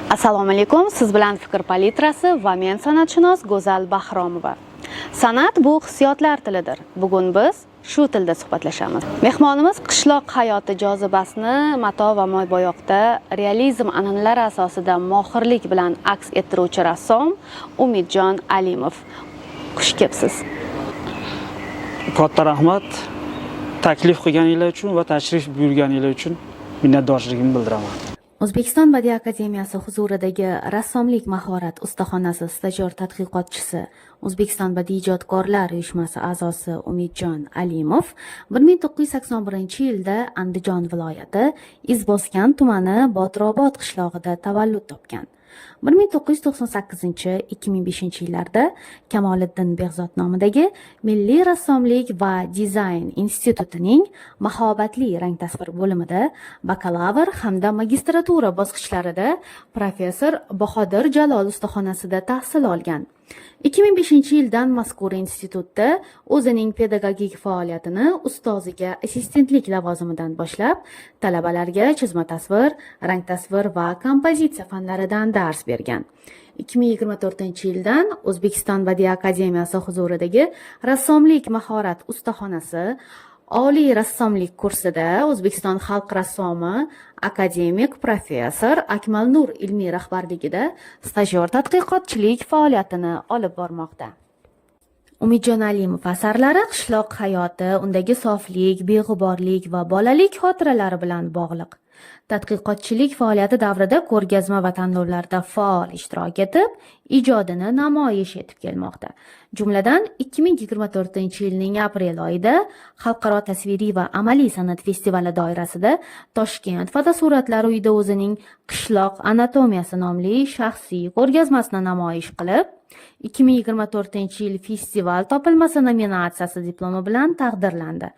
Assalomu alaykum, siz bilan Fikr palitrasi va men san'atshunos Go'zal Bahromova. San'at bu hissiyotlar tilidir. Bugun biz shu tilda suhbatlashamiz. Mehmonimiz qishloq hayoti jozibasini mato va moybo'yoqda realizm an'analari asosida mohirlik bilan aks ettiruvchi rassom Umidjon Alimov. Xush kelibsiz. Katta rahmat. Taklif qilganingiz uchun va tashrif buyurganingiz uchun minnatdorchiligimni bildiraman. O'zbekiston Badiiy akademiyasi huzuridagi rassomlik mahorat ustaxonasi stajyor tadqiqotchisi, O'zbekiston badiiy ijodkorlar uyushmasi a'zosi Umidjon Alimov 1981-yilda Andijon viloyati Izboskan tumani Botirobod qishlog'ida tavallud topgan. 1998-2005-yillarda Kamoliddin Behzod nomidagi Milliy rassomlik va dizayn institutining mahobatli rang tasvir bo'limida bakalavr hamda magistratura bosqichlarida professor Bahodir Jalol ustaxonasida tahsil olgan. 2005-yildan mazkur institutda o'zining pedagogik faoliyatini ustoziga assistentlik lavozimidan boshlab, talabalarga chizma tasvir, rang tasvir va kompozitsiya fanlaridan dars bergan. 2024-yildan O'zbekiston Badiiy akademiyasi huzuridagi rassomlik mahorat ustaxonasi Oliy rassomlik kursida O'zbekiston xalq rassomi akademik professor Akmalnur ilmiy rahbarligida stajyor tadqiqotchilik faoliyatini olib bormoqda. Umidjon Alimov asarlari qishloq hayoti, undagi soflik, beg'uborlik va bolalik xotiralari bilan bog'liq. Tadqiqotchilik faoliyati davrida ko'rgazma va tanlovlarda faol ishtirok etib, ijodini namoyish etib kelmoqda. Jumladan 2024-yilning aprel oyida Xalqaro tasviriy va amaliy san'at festivali doirasida Toshkent fotosuratlar uyida o'zining Qishloq anatomiyasi nomli shaxsiy ko'rgazmasini namoyish qilib, 2024-yil festival topilmasi nominatsiyasi diplomi bilan taqdirlandi.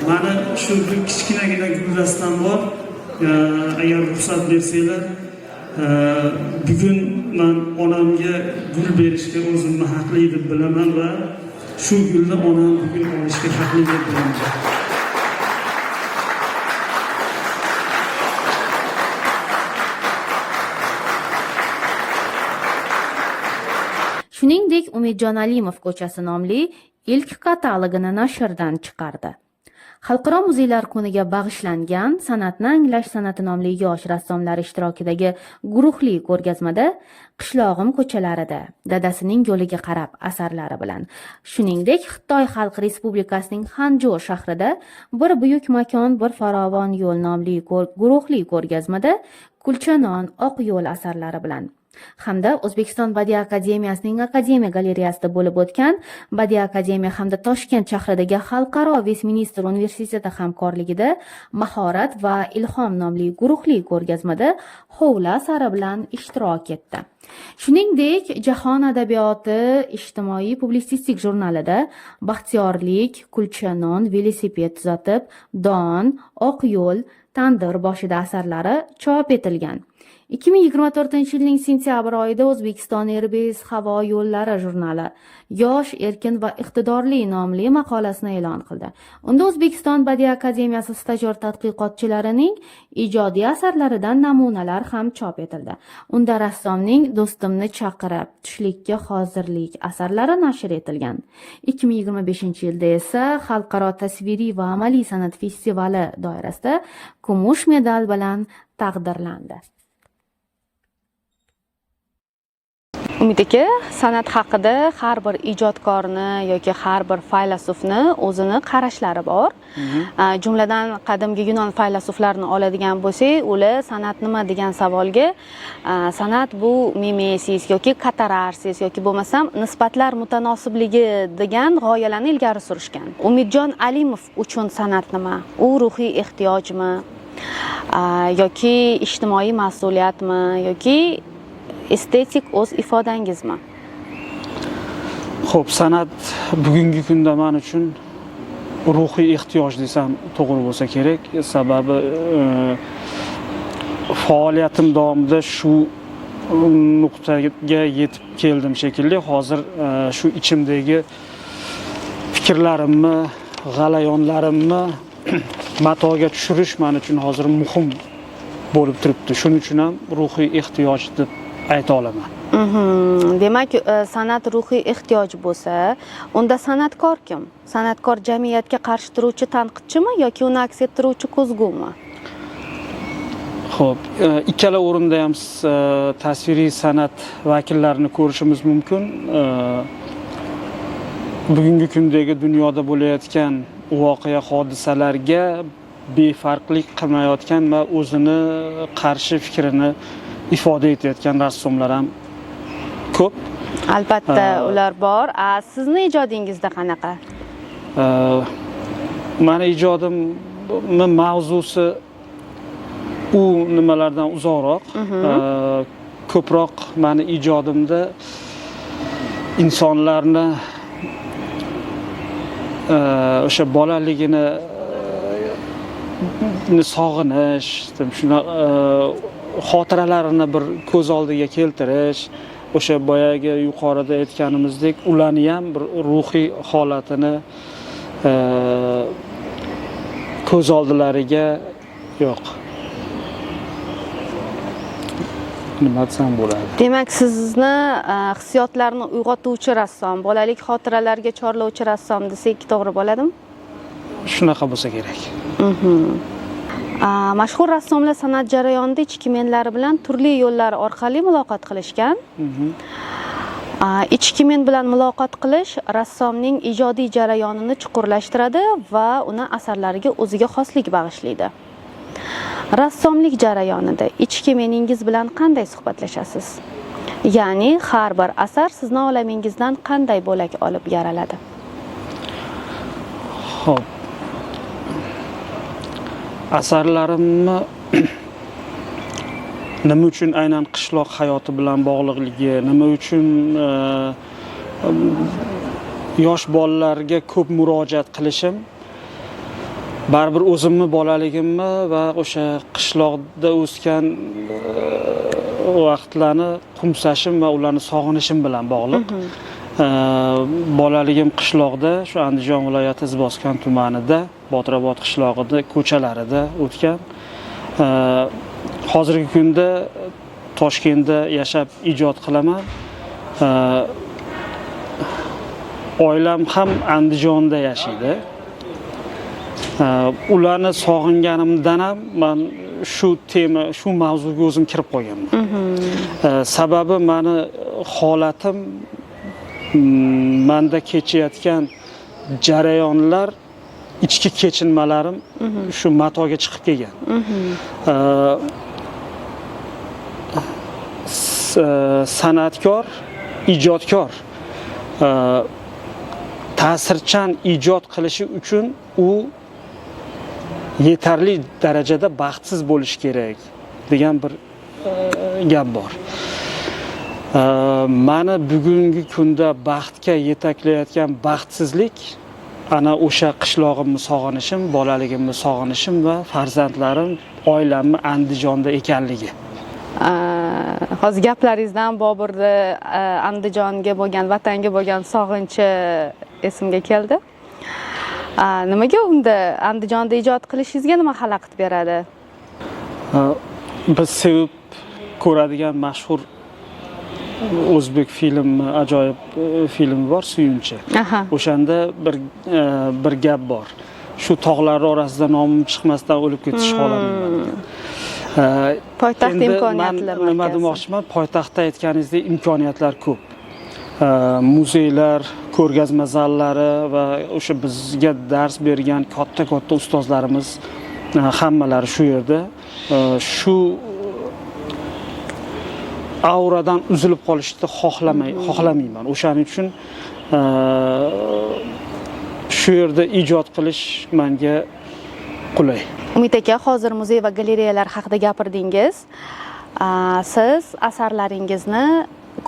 Mana shu kichkinagina guldastam bor. Agar ruxsat bersanglar, bugun men onamga gul berishga o'zimni haqli deb bilaman va shu gulni onam bugun olishga haqli deb bilaman. Shuningdek, Umidjon Alimov ko'chasi nomli ilk katalogini nashrdan chiqardi. Xalqaro muzeylar kuniga bag'ishlangan San'atni anglash san'ati nomli yosh rassomlar ishtirokidagi guruhli ko'rgazmada Qishlog'im ko'chalarida dadasining yo'liga qarab asarlari bilan, shuningdek Xitoy Xalq Respublikasining Xanjo shahrida Bir buyuk makon, bir farovon yo'l nomli guruhli ko'rgazmada Kulchanon, Oq yo'l asarlari bilan hamda O'zbekiston Badiiy akademiyasining Akademiya galereyasida bo'lib o'tgan Badiiy akademiya hamda Toshkent shahridagi Xalqaro Vestminster universiteti hamkorligida Mahorat va ilhom nomli guruhli ko'rgazmada Hovli asari bilan ishtirok etdi. Shuningdek, Jahon adabiyoti ijtimoiy publitsistik jurnalida Baxtiyorlik, Kulchanon, velosiped tuzatib, Don, Oq yo'l, Tandir boshida asarlari chop etilgan. 2024-yilning sentyabr oyida O'zbekiston Airbus havo yo'llari jurnali Yosh, erkin va iqtidorli nomli maqolasini e'lon qildi. Unda O'zbekiston Badiiy akademiyasi stajyor tadqiqotchilarining ijodiy asarlaridan namunalar ham chop etildi. Unda rassomning Do'stimni chaqirib, tushlikka hozirlik asarlari nashr etilgan. 2025-yilda esa Xalqaro tasviriy va amaliy san'at festivali doirasida kumush medal bilan taqdirlandi. Umid aka, san'at haqida har bir ijodkorni yoki har bir faylasufni o'zini qarashlari bor. Jumladan qadimgi Yunon faylasuflarini oladigan bo'lsak, ular san'at nima degan savolga san'at bu mimesis yoki katararsis yoki bo'lmasam nisbatlar mutanosibligi degan g'oyalarni ilgari surishgan. Umidjon Alimov uchun san'at nima? U ruhiy ehtiyojmi yoki ijtimoiy mas'uliyatmi yoki estetik o'z ifodangizmi? Xo'p, san'at bugungi kunda men uchun ruhiy ehtiyoj desam to'g'ri bo'lsa kerak. Sababi faoliyatim davomida shu nuqtaga yetib keldim shekilli. Hozir shu ichimdagi fikrlarimni, g'alayonlarimni matoga tushirish men uchun hozir muhim bo'lib turibdi. Shuning uchun ham ruhiy ehtiyoj deb ayta olaman. Demak, san'at ruhiy ehtiyoj bo'lsa, unda san'atkor kim? San'atkor jamiyatga qarshi turuvchi tanqidchimi yoki uni aks ettiruvchi ko'zgumi? Xo'p, ikkala o'rinda ham tasviriy san'at vakillarini ko'rishimiz mumkin. Bugungi kundagi dunyoda bo'layotgan voqea hodisalarga befarqlik qilmayotgan va o'zini qarshi fikrini ifoda etayotgan rassomlar ham ko'p. Albatta, ular bor. Sizni ijodingizda qanaqa? Meni ijodim mavzusi u nimalardan uzoqroq. Ko'proq meni ijodimda insonlarni o'sha bolaligini sog'inish, shuna xotiralarini bir ko'z oldiga keltirish, o'sha boyagi yuqorida aytganimizdek, ularni ham bir ruhiy holatini ko'z oldilariga nima desam bo'ladi. Demak, sizni hissiyotlarni uyg'otuvchi rassom, bolalik xotiralarga chorlovchi rassom desak to'g'ri bo'ladimi? Shunaqa bo'lsa kerak. Mashhur rassomlar san'at jarayonida ichki menlari bilan turli yo'llar orqali muloqot qilishgan. Ichki men bilan muloqot qilish rassomning ijodiy jarayonini chuqurlashtiradi va uni asarlariga o'ziga xoslik bag'ishlaydi. Rassomlik jarayonida ichki meningiz bilan qanday suhbatlashasiz? Ya'ni har bir asar sizni olamingizdan qanday bo'lak olib yaraladi? Xo'p. Asarlarimni nima uchun aynan qishloq hayoti bilan bog'liqligi, nima uchun yosh bolalarga ko'p murojaat qilishim, baribir o'zimni bolaligimni va o'sha qishloqda o'sgan vaqtlarni qo'msashim va ularni sog'inishim bilan bog'liq. Bolaligim qishloqda, shu Andijon viloyati Izboskan tumanida, Botirobod qishlog'ida, ko'chalarida o'tgan. Hozirgi kunda Toshkentda yashab ijod qilaman. Oilam ham Andijonda yashaydi. Ularni sog'inganimdan ham men shu mavzuga o'zim kirib qolganman. Sababi meni holatim, menda kechayotgan jarayonlar, ichki kechinmalarim shu matoga chiqib kelgan. San'atkor, ijodkor ta'sirchan ijod qilishi uchun u yetarli darajada baxtsiz bo'lishi kerak degan bir gap bor. Meni bugungi kunda baxtga yetaklayotgan baxtsizlik ana o'sha qishlog'imni sog'inishim, bolaligimni sog'inishim va farzandlarim, oilamni Andijonda ekanligi. Hozir gaplaringizdan Boburni Andijonga bo'lgan, vatanga bo'lgan sog'inchi esimga keldi. Nimaga unda Andijonda ijod qilishingizga nima xalaqit beradi? Biz sevib ko'radigan mashhur o'zbek filmi, ajoyib film bor, Suyunchi. O'shanda bir gap bor. Shu tog'lar orasida nomim chiqmasdan o'lib ketish holatida. Poytaxt imkoniyatlar markazi. Nima demoqchiman? Poytaxtda aytganingizdek imkoniyatlar ko'p. Muzeylar, ko'rgazma zallari va o'sha bizga dars bergan katta ustozlarimiz hammalari shu yerda. Shu auradan uzilib qolishni xohlamayman. O'shaning uchun shu yerda ijod qilish menga qulay. Umid aka, hozir muzey va galereyalar haqida gapirdingiz. Siz asarlaringizni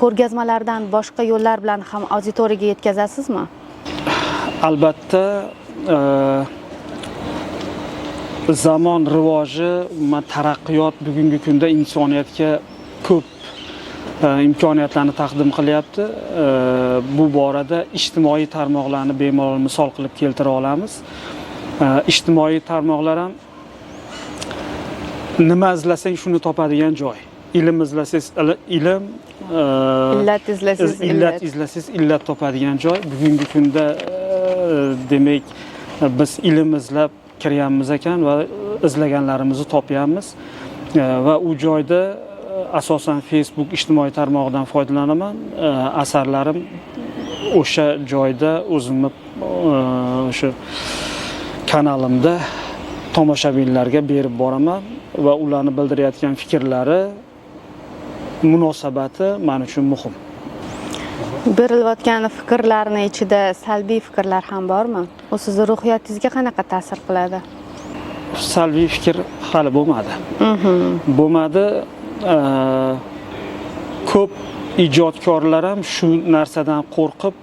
ko'rgazmalardan boshqa yo'llar bilan ham auditoriyaga yetkazasizmi? Albatta, zamon rivoji, taraqqiyot bugungi kunda insoniyatga ko'p imkoniyatlarni taqdim qilyapti. Bu borada ijtimoiy tarmoqlarni bemalol misol qilib keltira olamiz. Ijtimoiy tarmoqlar ham nima izlasang shuni topadigan joy. Ilm izlasangiz ilm, illat izlasangiz illat izlasangiz illat topadigan joy. Bugungi kunda demak biz ilm izlab kiryapmiz ekan va izlaganlarimizni topyapmiz va u joyda asosan Facebook ijtimoiy tarmog'idan foydalanaman. Asarlarim o'sha joyda o'zimni o'sha kanalimda tomoshabinlarga berib boraman va ularni bildirayotgan fikrlari, munosabati men uchun muhim. Berilayotgan fikrlarning ichida salbiy fikrlar ham bormi? U sizni ruhiyatingizga qanaqa ta'sir qiladi? Salbiy fikr hali bo'lmadi. Bo'lmadi. Ko'p ijodkorlar ham shu narsadan qo'rqib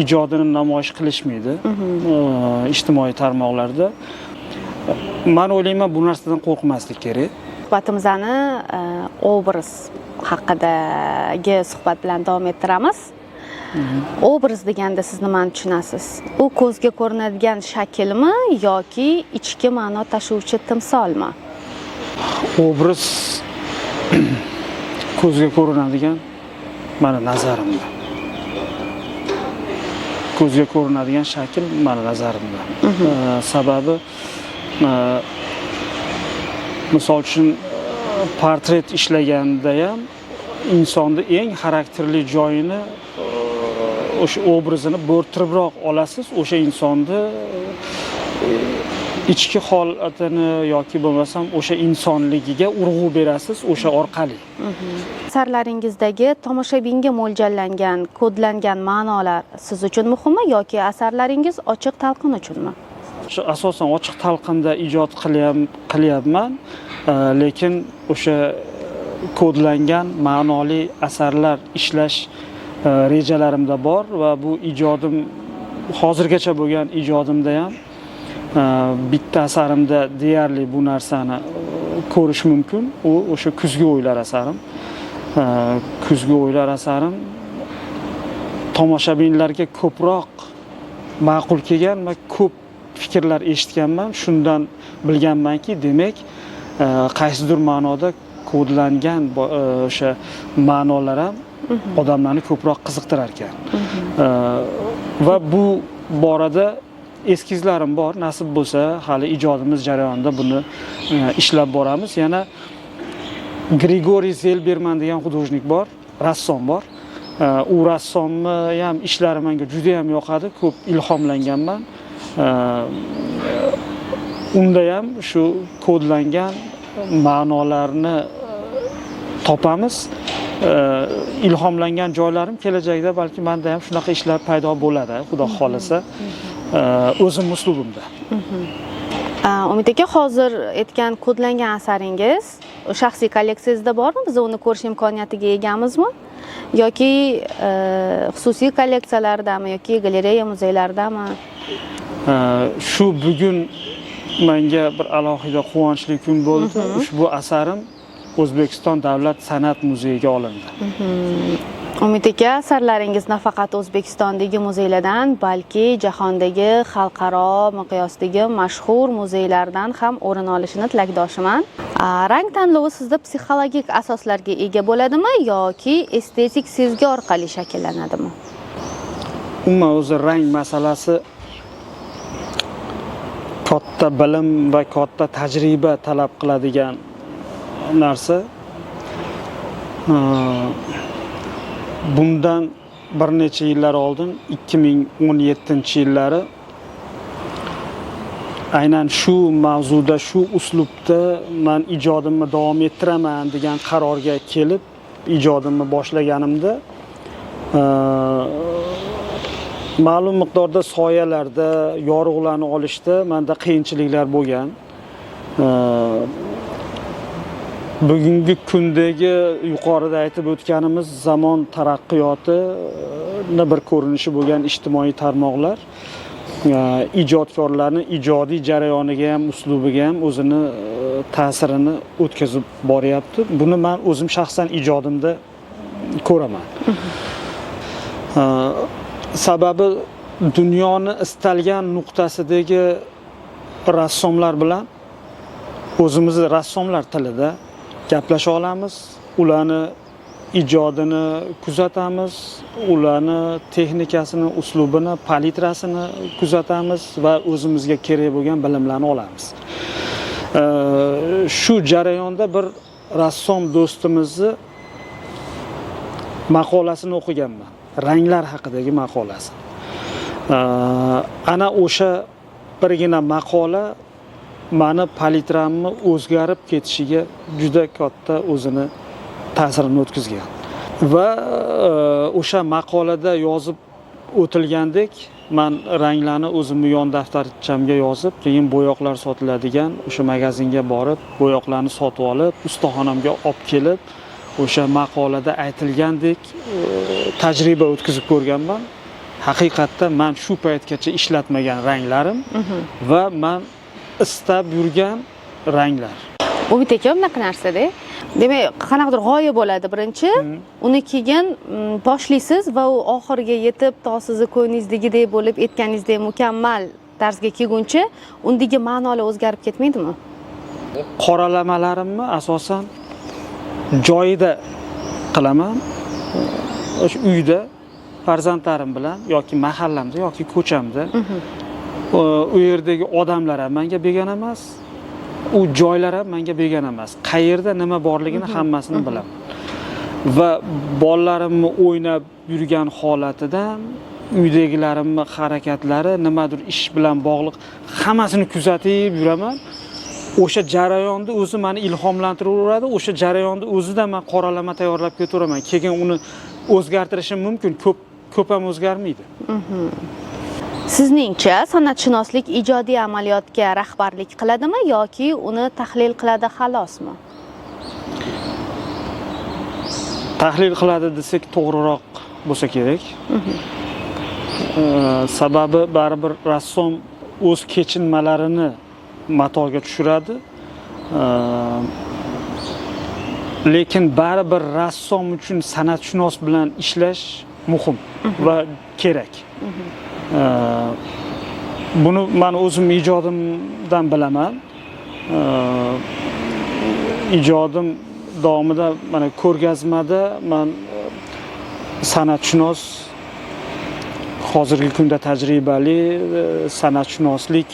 ijodini namoyish qilishmaydi ijtimoiy tarmoqlarda. Men o'ylayman bu narsadan qo'rqmaslik kerak. Suhbatimizni obraz haqidagi suhbat bilan davom ettiramiz. Obraz deganda siz nimani tushunasiz? U ko'zga ko'rinadigan shaklmi yoki ichki ma'no tashuvchi timsolmi? Obraz ko'zga ko'rinadigan meni nazarimda. Ko'zga ko'rinadigan shakl meni nazarimda. Sababi misol uchun portret ishlaganda ham insonni eng xarakterli joyini o'sha obrazini bo'rtibroq olasiz, o'sha insonni ichki holatini yoki bo'lmasam o'sha insonligiga urg'u berasiz o'sha orqali. Asarlaringizdagi tomoshabinga mo'ljallangan, kodlangan ma'nolar siz uchun muhimmi yoki asarlaringiz ochiq talqin uchunmi? Asosan ochiq talqinda ijod qilyapman, lekin o'sha kodlangan ma'noli asarlar ishlash rejalarimda bor va bu ijodim hozirgacha bo'lgan ijodimda ham bitta asarimda deyarli bu narsani ko'rish mumkin. U o'sha kuzgi o'ylar asarim. Kuzgi o'ylar asarim tomoshabinlarga ko'proq ma'qul kelgan va ko'p fikrlar eshitganman. Shundan bilganmanki, demak, qaysidir ma'noda kodlangan o'sha ma'nolar ham odamlarni ko'proq qiziqtirar ekan. Va bu borada eskizlarim bor. Nasib bo'lsa, hali ijodimiz jarayonida buni ishlab boramiz. Yana Grigoriy Zelberman degan hudojnik bor, rassom bor. U rassomni ham ishlari menga juda ham yoqadi, ko'p ilhomlanganman. Unda ham shu kodlangan ma'nolarni topamiz. Ilhomlangan joylarim kelajakda balki menda ham shunaqa ishlar paydo bo'ladi, xudo xolasa. O'zim uslubimda. Umid aka, hozir aytgan kodlangan asaringiz shaxsiy kolleksiyangizda bormi? Biz uni ko'rish imkoniyatiga egamizmi? Yoki xususiy kolleksiyalardami yoki galereya, muzeylardami? Shu bugun menga bir alohida quvonchli kun bo'ldi. Ushbu asarim O'zbekiston Davlat san'at muzeyiga olindi. Umid aka, asarlaringiz nafaqat O'zbekistondagi muzeylardan, balki jahondagi xalqaro miqyosdagi mashhur muzeylardan ham o'rin olishini tilakdoshiman. Rang tanlovi sizda psixologik asoslarga ega bo'ladimi yoki estetik sezgi orqali shakllanadimi? Umuman o'zi rang masalasi katta bilim va katta tajriba talab qiladigan narsa. Bundan bir necha yillar oldin 2017-yillari aynan shu mavzuda, shu uslubda men ijodimni davom ettiraman degan qarorga kelib ijodimni boshlaganimda ma'lum miqdorda soyalarda, yorug'larni olishda menda qiyinchiliklar bo'lgan. Bugungi kundagi yuqorida aytib o'tganimiz zamon taraqqiyotini bir ko'rinishi bo'lgan ijtimoiy tarmoqlar ijodkorlarni ijodiy jarayoniga ham, uslubiga ham o'zini ta'sirini o'tkazib boryapti. Buni men o'zim shaxsan ijodimda ko'raman. Sababi dunyoni istalgan nuqtasidagi rassomlar bilan o'zimizni rassomlar tilida gaplasha olamiz, ularni ijodini kuzatamiz, ularni texnikasini, uslubini, palitrasini kuzatamiz va o'zimizga kerak bo'lgan bilimlarni olamiz. Shu jarayonda bir rassom do'stimizni maqolasini o'qiganman. Ranglar haqidagi maqolasi. Ana o'sha birgina maqola mani palitramni o'zgarib ketishiga juda katta o'zini ta'sirini o'tkazgan. Va o'sha maqolada yozib o'tilgandek, men ranglarni o'zimning yon daftarchamga yozib, keyin bo'yoqlar sotiladigan o'sha magazinga borib, bo'yoqlarni sotib olib, ustaxonamga olib kelib, o'sha maqolada aytilgandek tajriba o'tkazib ko'rganman. Haqiqatda men shu paytgacha ishlatmagan ranglarim va men istab yurgan ranglar. Umid aka bunaqa narsada, demak, qanaqadir g'oya bo'ladi birinchi, uni keyin boshlaysiz va u oxiriga yetib, to sizni ko'nglingizdagidek bo'lib, aytganingizdek mukammal tarzga kelguncha, undagi ma'nolar o'zgarib ketmaydimi? Qoralamalarimni asosan joyida qilaman. O'sha uyda farzandlarim bilan yoki mahallamda yoki ko'chamda. U yerdagi odamlar ham menga begona emas. U joylar ham menga begona emas. Qayerda nima borligini hammasini bilaman. Va bolalarimni o'ynab yurgan holatidan, uydagilarimni harakatlari, nimadir ish bilan bog'liq hammasini kuzatib yuraman. O'sha jarayonda o'zi meni ilhomlantirib, o'sha jarayonda o'zida men qoralama tayyorlab ketiraman. Keyin uni o'zgartirishim mumkin, ko'p ham o'zgarmaydi. Sizningcha san'atshunoslik ijodiy amaliyotga rahbarlik qiladimi yoki uni tahlil qiladi xalosmi? Tahlil qiladi desak to'g'riroq bo'lsa kerak. Sababi baribir rassom o'z kechinmalarini matoga tushiradi. Lekin baribir rassom uchun san'atshunos bilan ishlash muhim va kerak. Buni men o'zim ijodimdan bilaman. Ijodim davomida mana ko'rgazmada men san'atshunos, hozirgi kunda tajribali san'atshunoslik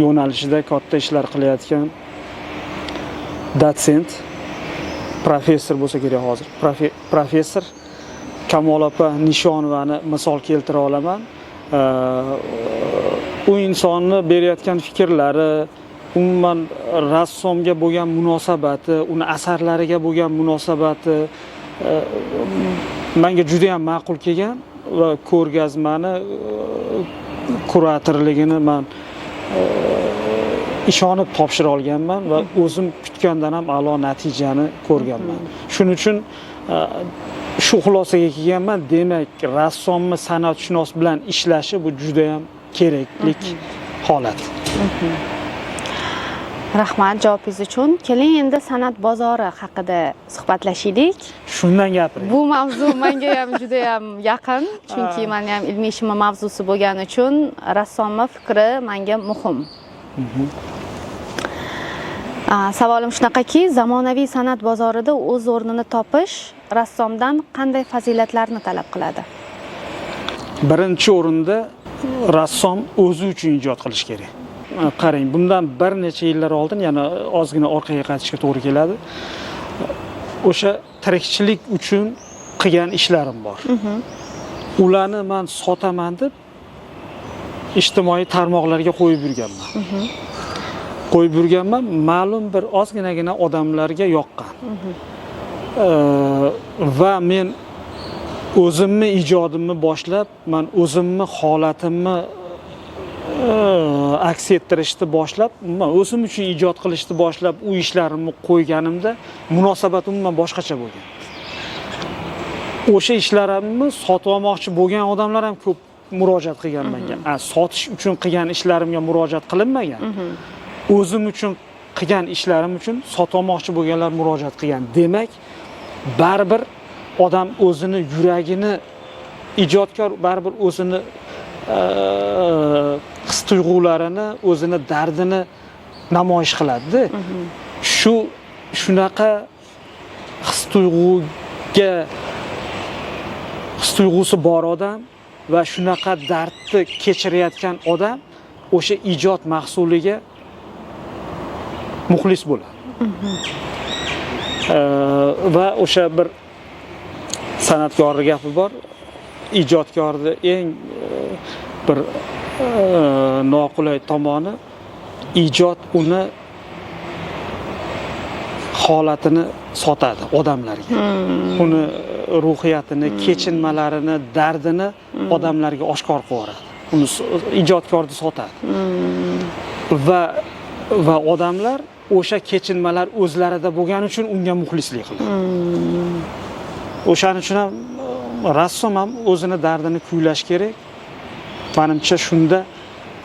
yo'nalishida katta ishlar qilayotgan dotsent, professor bo'lsa kerak hozir. Professor Kamol opa Nishonovani misol keltira olaman. U insonni berayotgan fikrlari, umuman rassomga bo'lgan munosabati, uni asarlariga bo'lgan munosabati menga juda ham ma'qul kelgan va ko'rgazmani kuratorligini men ishonib topshira olganman va o'zim kutgandan ham a'lo natijani ko'rganman. Shuning uchun shu xulosaga kelganman. Demak, rassomni san'atshunos bilan ishlashi bu juda ham keraklik holat. Rahmat javobingiz uchun. Keling endi san'at bozori haqida suhbatlashaylik. Shundan gapiring. Bu mavzu menga ham juda ham yaqin, chunki men ham ilmiy ishim mavzusi bo'lgani uchun rassomning fikri menga muhim. Savolim shunaqaki, zamonaviy san'at bozorida o'z o'rnini topish rassomdan qanday fazilatlarni talab qiladi? Birinchi o'rinda rassom o'zi uchun ijod qilish kerak. Qarang, bundan bir necha yillar oldin, yana ozgina orqaga qaytishga to'g'ri keladi. O'sha tirikchilik uchun qilgan ishlarim bor. Ularni men sotaman deb ijtimoiy tarmoqlarga qo'yib yurganman. Ma'lum bir ozginagina odamlarga yoqqan. Va men o'zimni ijodimni boshlab, men o'zimni holatimni aks ettirishni boshlab, o'zim uchun ijod qilishni boshlab, u ishlarimni qo'yganimda munosabat umuman boshqacha bo'lgan. O'sha ishlarimni sotib olmoqchi bo'lgan odamlar ham ko'p murojaat qilgan menga. Sotish uchun qilgan ishlarimga murojaat qilinmagan. O'zim uchun qilgan ishlarim uchun sotib olmoqchi bo'lganlar murojaat qilgan. Demak, baribir odam o'zini yuragini, ijodkor baribir o'zini his tuyg'ularini, o'zini dardini namoyish qiladi. Shunaqa his tuyg'usi bor odam va shunaqa dardni kechirayotgan odam o'sha ijod mahsuliga muxlis bo'ladi. Va o'sha bir san'atkorning gapi bor, ijodkorni eng bir noqulay tomoni ijod uni holatini sotadi odamlarga. Uni ruhiyatini, kechinmalarini, dardini odamlarga oshkor qiladi. Uni ijodkorni sotadi. Va odamlar o'sha kechinmalar o'zlarida bo'lgani uchun unga muxlislik qiladi. O'shaning uchun ham rassom ham o'zini dardini kuylash kerak. Menimcha shunda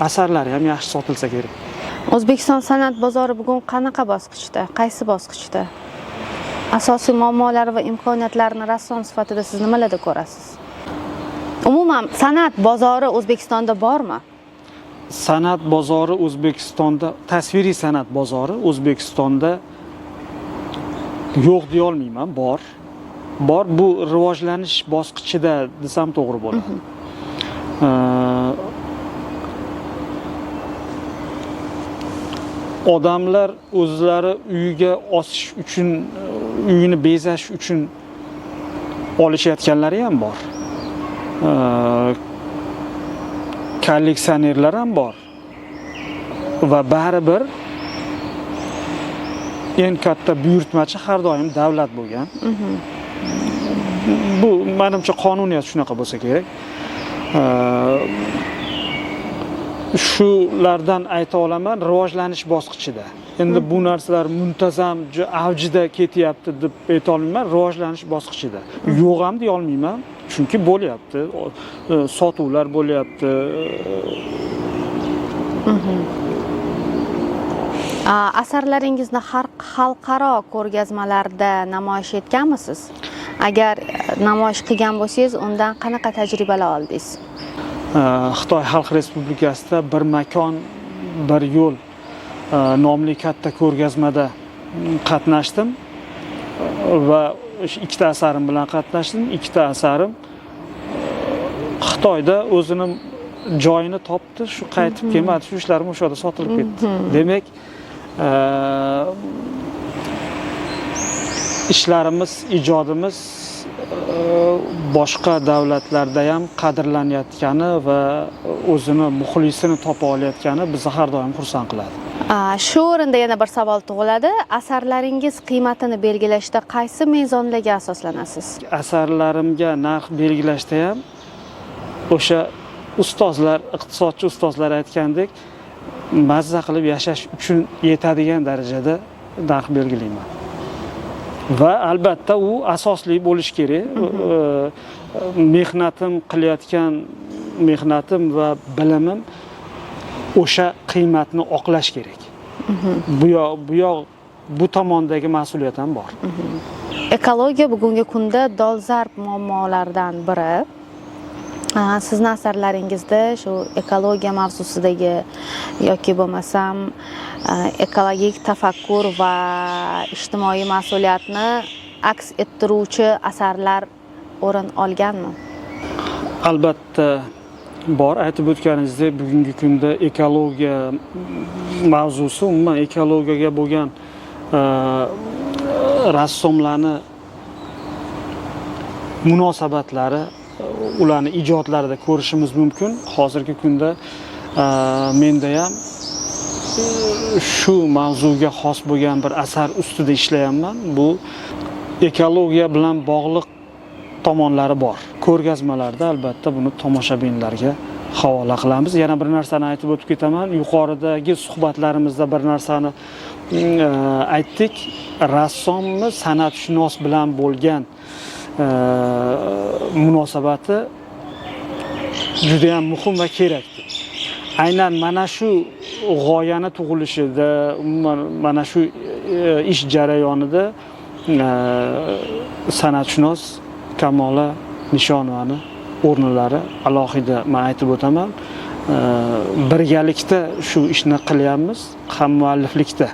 asarlari ham yaxshi sotilsa kerak. O'zbekiston san'at bozori bugun qanaqa bosqichda? Qaysi bosqichda? Asosiy muammolari va imkoniyatlarini rassom sifatida siz nimalarda ko'rasiz? Umuman san'at bozori O'zbekistonda bormi? San'at bozori O'zbekistonda, tasviriy san'at bozori O'zbekistonda yo'q deya olmayman, bor. Bu rivojlanish bosqichida desam to'g'ri bo'ladi. Odamlar o'zlari uyiga osish uchun, uyini bezash uchun olishayotganlari ham bor. Kolleksionerlar ham bor. Va baribir eng katta buyurtmachi har doim davlat bo'lgan. Bu menimcha qonuniyat shunaqa bo'lsa kerak. Shulardan ayta olaman, rivojlanish bosqichida. Endi bu narsalar muntazam avjida ketyapti deb ayta olmayman, rivojlanish bosqichida. Yo'q ham deya olmayman, chunki bo'lyapti. Sotuvlar bo'lyapti. Asarlaringizni xalqaro ko'rgazmalarda namoyish etganmisiz? Agar namoyish qilgan bo'lsangiz, undan qanaqa tajribalar oldingiz? Xitoy Xalq Respublikasida Bir makon, bir yo'l nomli katta ko'rgazmada qatnashdim va ikkita asarim bilan qatnashdim. Ikkita asarim Xitoyda o'zini joyini topdi, shu qaytib kelmadi, shu ishlarim o'sha yerda sotilib ketdi. Demak, ishlarimiz, ijodimiz boshqa davlatlarda ham qadrlanayotgani va o'zini muxlisini topa olayotgani bizni har doim xursand qiladi. Shu o'rinda yana bir savol tug'iladi. Asarlaringiz qiymatini belgilashda qaysi mezonlarga asoslanasiz? Asarlarimga narx belgilashda ham o'sha ustozlar, iqtisodchi ustozlar aytgandek, mazza qilib yashash uchun yetadigan darajada narx belgilayman. Va albatta u asosli bo'lish kerak. Mehnatim va bilimim o'sha qiymatni oqlash kerak. Bu tomondagi mas'uliyat ham bor. Ekologiya bugungi kunda dolzarb muammolardan biri. Sizning asarlaringizda shu ekologiya mavzusidagi yoki bo'lmasam ekologik tafakkur va ijtimoiy mas'uliyatni aks ettiruvchi asarlar o'rin olganmi? Albatta bor. Aytib o'tganingizdek, bugungi kunda ekologiya mavzusi, umuman ekologiyaga bo'lgan rassomlarni munosabatlari, ularni ijodlarida ko'rishimiz mumkin. Hozirgi kunda menda ham shu mavzuga xos bo'lgan bir asar ustida ishlayapman. Bu ekologiya bilan bog'liq tomonlari bor. Ko'rgazmalarda albatta buni tomoshabinlarga havola qilamiz. Yana bir narsani aytib o'tib ketaman. Yuqoridagi suhbatlarimizda bir narsani aytdik. Rassomni san'atshunos bilan bo'lgan munosabati juda ham muhim va kerak. Aynan mana shu g'oyani tug'ilishida, mana shu ish jarayonida san'atshunos Kamola Nishonovani o'rnlari alohida men aytib o'taman. birgalikda shu ishni qilyapmiz, ham mualliflikda.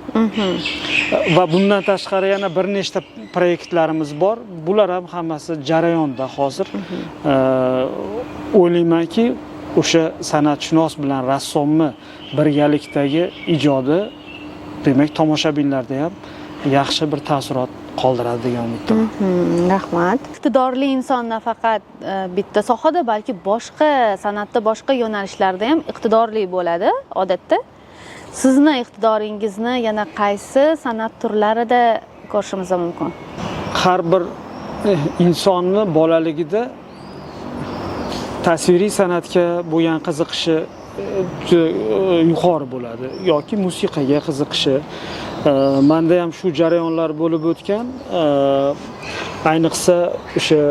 Va bundan tashqari yana bir nechta proyektlarimiz bor. Bular ham hammasi jarayonda hozir. O'ylaymanki, o'sha san'atshunos bilan rassomni birgalikdagi ijodi demak tomoshabinlarda ham yaxshi bir taassurot qoldiradi degan umiddaman. Rahmat. Iqtidorli inson nafaqat bitta sohada, balki boshqa san'atda, boshqa yo'nalishlarda ham iqtidorli bo'ladi odatda. Sizni iqtidoringizni yana qaysi san'at turlarida ko'rishimiz mumkin? Har bir insonni bolaligida tasviriy san'atga bo'lgan qiziqishi yuqori bo'ladi yoki musiqaga qiziqishi. Menda ham shu jarayonlar bo'lib o'tgan. Ayniqsa o'sha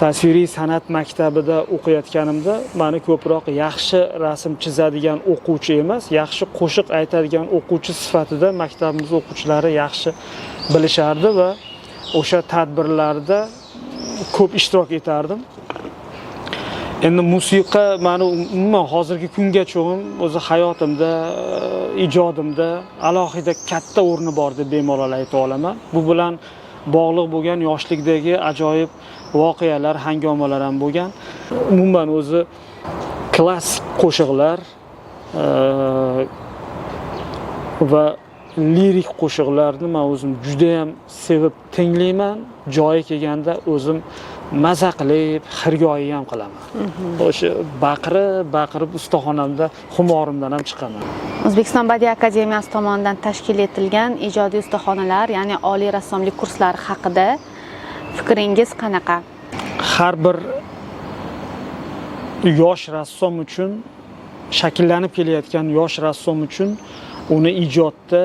tasviriy san'at maktabida o'qiyotganimda meni ko'proq yaxshi rasm chizadigan o'quvchi emas, yaxshi qo'shiq aytadigan o'quvchi sifatida maktabimiz o'quvchilari yaxshi bilishardi va o'sha tadbirlarda ko'p ishtirok etardim. Endi musiqa meni umuman hozirgi kungacha o'zi hayotimda, ijodimda alohida katta o'rni bor deb bemalol ayta olaman. Bu bilan bog'liq bo'lgan yoshlikdagi ajoyib voqealar, hangomalar ham bo'lgan. Umuman o'zi klassik qo'shiqlar va lirik qo'shiqlarni men o'zim juda ham sevib tinglayman. Joyi kelganda o'zim maza qilib, xirgoyi ham qilaman. O'sha baqirib ustaxonamda xumorimdan ham chiqaman. O'zbekiston Badiiy akademiyasi tomonidan tashkil etilgan ijodiy ustaxonalar, ya'ni oliy rassomlik kurslari haqida fikringiz qanaqa? Har bir yosh rassom uchun, shakllanib kelayotgan yosh rassom uchun uni ijodda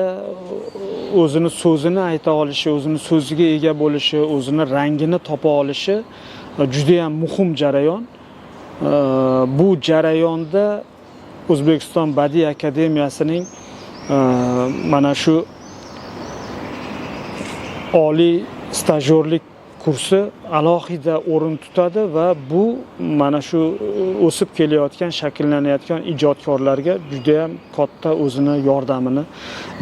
o'zini so'zini ayta olishi, o'zini so'ziga ega bo'lishi, o'zini rangini topa olishi juda ham muhim jarayon. Bu jarayonda O'zbekiston Badiiy akademiyasining mana shu oliy stajyorlik kursi alohida o'rin tutadi va bu mana shu o'sib kelayotgan, shakllanayotgan ijodkorlarga juda ham katta o'zini yordamini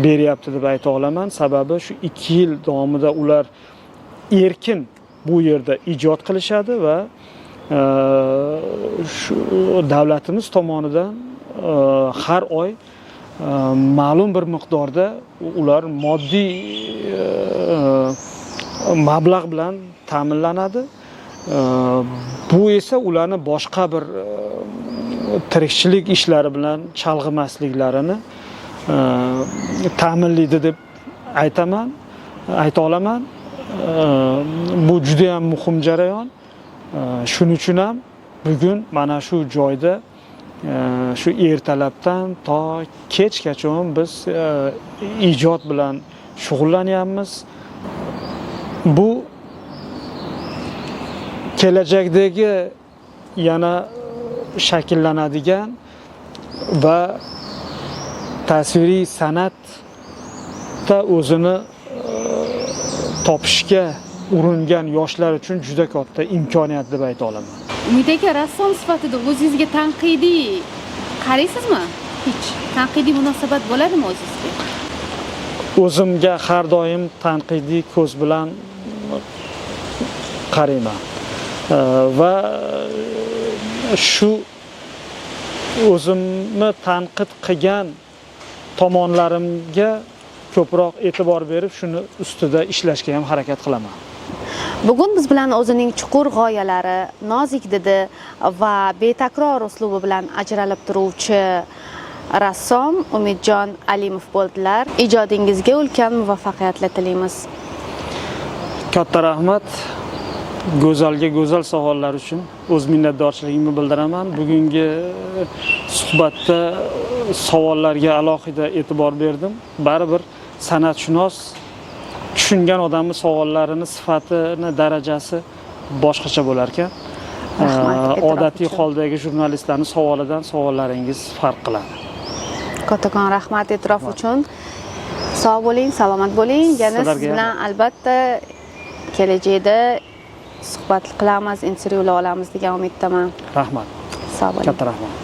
beryapti deb ayta olaman. Sababi shu 2 yil davomida ular erkin bu yerda ijod qilishadi va shu davlatimiz tomonidan har oy ma'lum bir miqdorda ular moddiy mablag' bilan ta'minlanadi. Bu esa ularni boshqa bir tirikchilik ishlari bilan chalg'imasliklarini ta'minlaydi deb ayta olaman. Bu juda ham muhim jarayon. Shuning uchun ham bugun mana shu joyda shu ertalabdan to kechgacha biz ijod bilan shug'ullanyapmiz. Bu kelajakdagi yana shakllanadigan va tasviriy san'atda o'zini topishga uringan yoshlar uchun juda katta imkoniyat deb ayta olaman. Umid aka, rassom sifatida o'zingizga tanqidiy qaraysizmi? Hech tanqidiy munosabat bo'ladimi o'zingizga? O'zimga har doim tanqidiy ko'z bilan qarayman. Va shu o'zimni tanqid qilgan tomonlarimga ko'proq e'tibor berib, shuni ustida ishlashga ham harakat qilaman. Bugun biz bilan o'zining chuqur g'oyalari, nozik didi va betakror uslubi bilan ajralib turuvchi rassom Umidjon Alimov bo'ldilar. Ijodingizga ulkan muvaffaqiyatlar tilaymiz. Katta rahmat. Go'zalga go'zal savollar uchun o'z minnatdorchiligimni bildiraman. Bugungi suhbatda savollarga alohida e'tibor berdim. Baribir san'atshunos tushungan odamning savollarini, sifatini, darajasi boshqacha bo'lar ekan. Odatiy holdagi jurnalistlarning savolidan savollaringiz farq qiladi. Kattakon rahmat e'tirof uchun. Sog' bo'ling, salomat bo'ling. Yana siz bilan albatta kelajakda suhbat qilamiz, intervyular olamiz degan umiddaman. Rahmat. Sog' bo'ling. Katta rahmat.